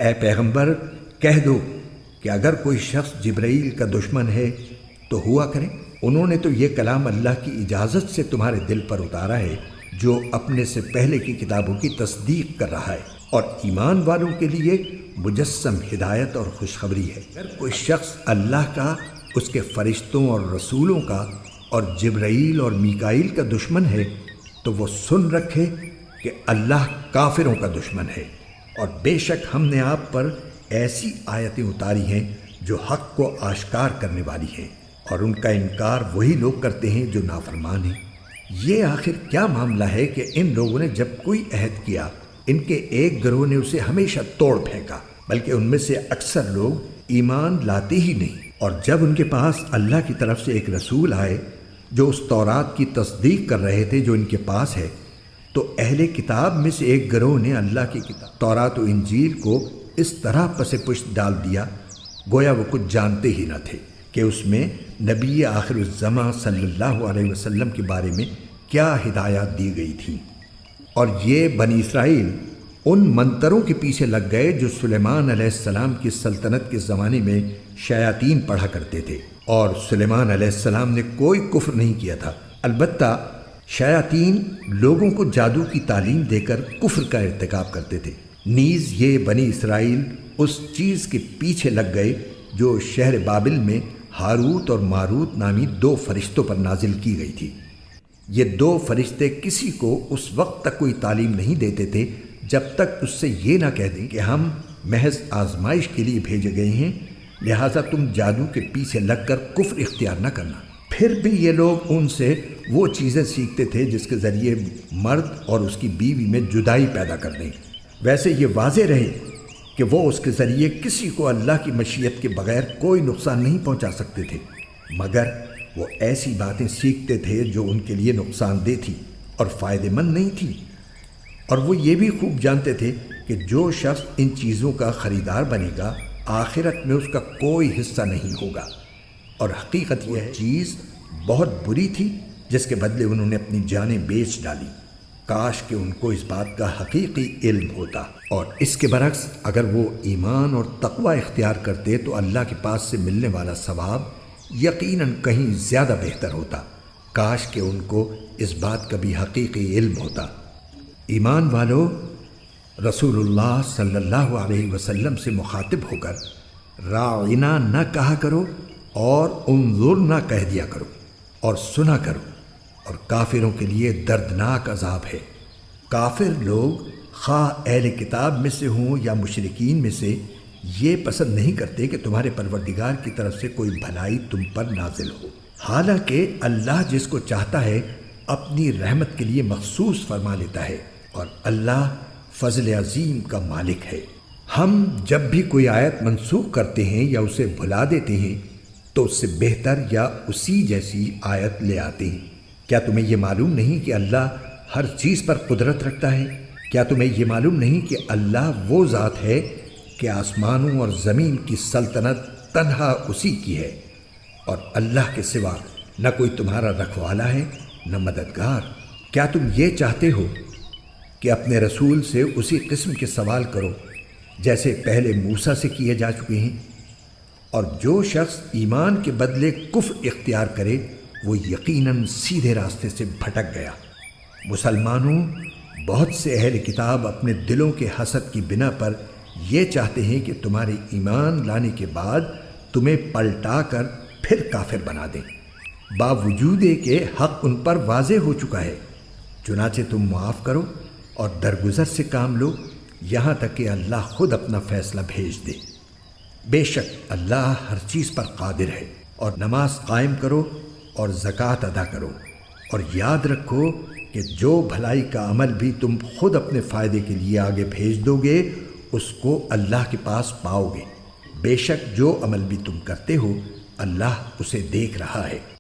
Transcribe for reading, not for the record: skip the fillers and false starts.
اے پیغمبر کہہ دو کہ اگر کوئی شخص جبرائیل کا دشمن ہے تو ہوا کرے، انہوں نے تو یہ کلام اللہ کی اجازت سے تمہارے دل پر اتارا ہے جو اپنے سے پہلے کی کتابوں کی تصدیق کر رہا ہے، اور ایمان والوں کے لیے مجسم ہدایت اور خوشخبری ہے۔ اگر کوئی شخص اللہ کا، اس کے فرشتوں اور رسولوں کا اور جبرائیل اور میکائیل کا دشمن ہے تو وہ سن رکھے کہ اللہ کافروں کا دشمن ہے، اور بے شک ہم نے آپ پر ایسی آیتیں اتاری ہیں جو حق کو آشکار کرنے والی ہیں، اور ان کا انکار وہی لوگ کرتے ہیں جو نافرمان ہیں۔ یہ آخر کیا معاملہ ہے کہ ان لوگوں نے جب کوئی عہد کیا، ان کے ایک گروہ نے اسے ہمیشہ توڑ پھینکا، بلکہ ان میں سے اکثر لوگ ایمان لاتے ہی نہیں، اور جب ان کے پاس اللہ کی طرف سے ایک رسول آئے جو اس تورات کی تصدیق کر رہے تھے جو ان کے پاس ہے، تو اہل کتاب میں سے ایک گروہ نے اللہ کی کتاب تورات و انجیل کو اس طرح پس پشت ڈال دیا گویا وہ کچھ جانتے ہی نہ تھے کہ اس میں نبی آخر الزماں صلی اللہ علیہ وسلم کے بارے میں کیا ہدایات دی گئی تھیں۔ اور یہ بنی اسرائیل ان منتروں کے پیچھے لگ گئے جو سلیمان علیہ السلام کی سلطنت کے زمانے میں شیاطین پڑھا کرتے تھے، اور سلیمان علیہ السلام نے کوئی کفر نہیں کیا تھا، البتہ شیاطین لوگوں کو جادو کی تعلیم دے کر کفر کا ارتکاب کرتے تھے۔ نیز یہ بنی اسرائیل اس چیز کے پیچھے لگ گئے جو شہر بابل میں ہاروت اور ماروت نامی دو فرشتوں پر نازل کی گئی تھی۔ یہ دو فرشتے کسی کو اس وقت تک کوئی تعلیم نہیں دیتے تھے جب تک اس سے یہ نہ کہہ دیں کہ ہم محض آزمائش کے لیے بھیجے گئے ہیں، لہٰذا تم جادو کے پیچھے لگ کر کفر اختیار نہ کرنا۔ پھر بھی یہ لوگ ان سے وہ چیزیں سیکھتے تھے جس کے ذریعے مرد اور اس کی بیوی میں جدائی پیدا کر دیں۔ ویسے یہ واضح رہے کہ وہ اس کے ذریعے کسی کو اللہ کی مشیت کے بغیر کوئی نقصان نہیں پہنچا سکتے تھے، مگر وہ ایسی باتیں سیکھتے تھے جو ان کے لیے نقصان دہ تھی اور فائدہ مند نہیں تھی، اور وہ یہ بھی خوب جانتے تھے کہ جو شخص ان چیزوں کا خریدار بنے گا آخرت میں اس کا کوئی حصہ نہیں ہوگا، اور حقیقت یہ ہے چیز بہت بری تھی جس کے بدلے انہوں نے اپنی جانیں بیچ ڈالی۔ کاش کہ ان کو اس بات کا حقیقی علم ہوتا، اور اس کے برعکس اگر وہ ایمان اور تقوی اختیار کرتے تو اللہ کے پاس سے ملنے والا ثواب یقیناً کہیں زیادہ بہتر ہوتا۔ کاش کہ ان کو اس بات کا بھی حقیقی علم ہوتا۔ ایمان والو، رسول اللہ صلی اللہ علیہ وسلم سے مخاطب ہو کر راعنا نہ کہا کرو اور انظرنا کہہ دیا کرو، اور سنا کرو، اور کافروں کے لیے دردناک عذاب ہے۔ کافر لوگ خواہ اہل کتاب میں سے ہوں یا مشرکین میں سے یہ پسند نہیں کرتے کہ تمہارے پروردگار کی طرف سے کوئی بھلائی تم پر نازل ہو، حالانکہ اللہ جس کو چاہتا ہے اپنی رحمت کے لیے مخصوص فرما لیتا ہے، اور اللہ فضل عظیم کا مالک ہے۔ ہم جب بھی کوئی آیت منسوخ کرتے ہیں یا اسے بھلا دیتے ہیں تو اس سے بہتر یا اسی جیسی آیت لے آتے ہیں۔ کیا تمہیں یہ معلوم نہیں کہ اللہ ہر چیز پر قدرت رکھتا ہے؟ کیا تمہیں یہ معلوم نہیں کہ اللہ وہ ذات ہے کہ آسمانوں اور زمین کی سلطنت تنہا اسی کی ہے، اور اللہ کے سوا نہ کوئی تمہارا رکھوالا ہے نہ مددگار؟ کیا تم یہ چاہتے ہو کہ اپنے رسول سے اسی قسم کے سوال کرو جیسے پہلے موسیٰ سے کیے جا چکے ہیں؟ اور جو شخص ایمان کے بدلے کفر اختیار کرے وہ یقیناً سیدھے راستے سے بھٹک گیا۔ مسلمانوں، بہت سے اہل کتاب اپنے دلوں کے حسد کی بنا پر یہ چاہتے ہیں کہ تمہارے ایمان لانے کے بعد تمہیں پلٹا کر پھر کافر بنا دیں، باوجود کہ حق ان پر واضح ہو چکا ہے۔ چنانچہ تم معاف کرو اور درگزر سے کام لو یہاں تک کہ اللہ خود اپنا فیصلہ بھیج دے۔ بے شک اللہ ہر چیز پر قادر ہے۔ اور نماز قائم کرو اور زکوٰۃ ادا کرو، اور یاد رکھو کہ جو بھلائی کا عمل بھی تم خود اپنے فائدے کے لیے آگے بھیج دو گے اس کو اللہ کے پاس پاؤ گے۔ بے شک جو عمل بھی تم کرتے ہو اللہ اسے دیکھ رہا ہے۔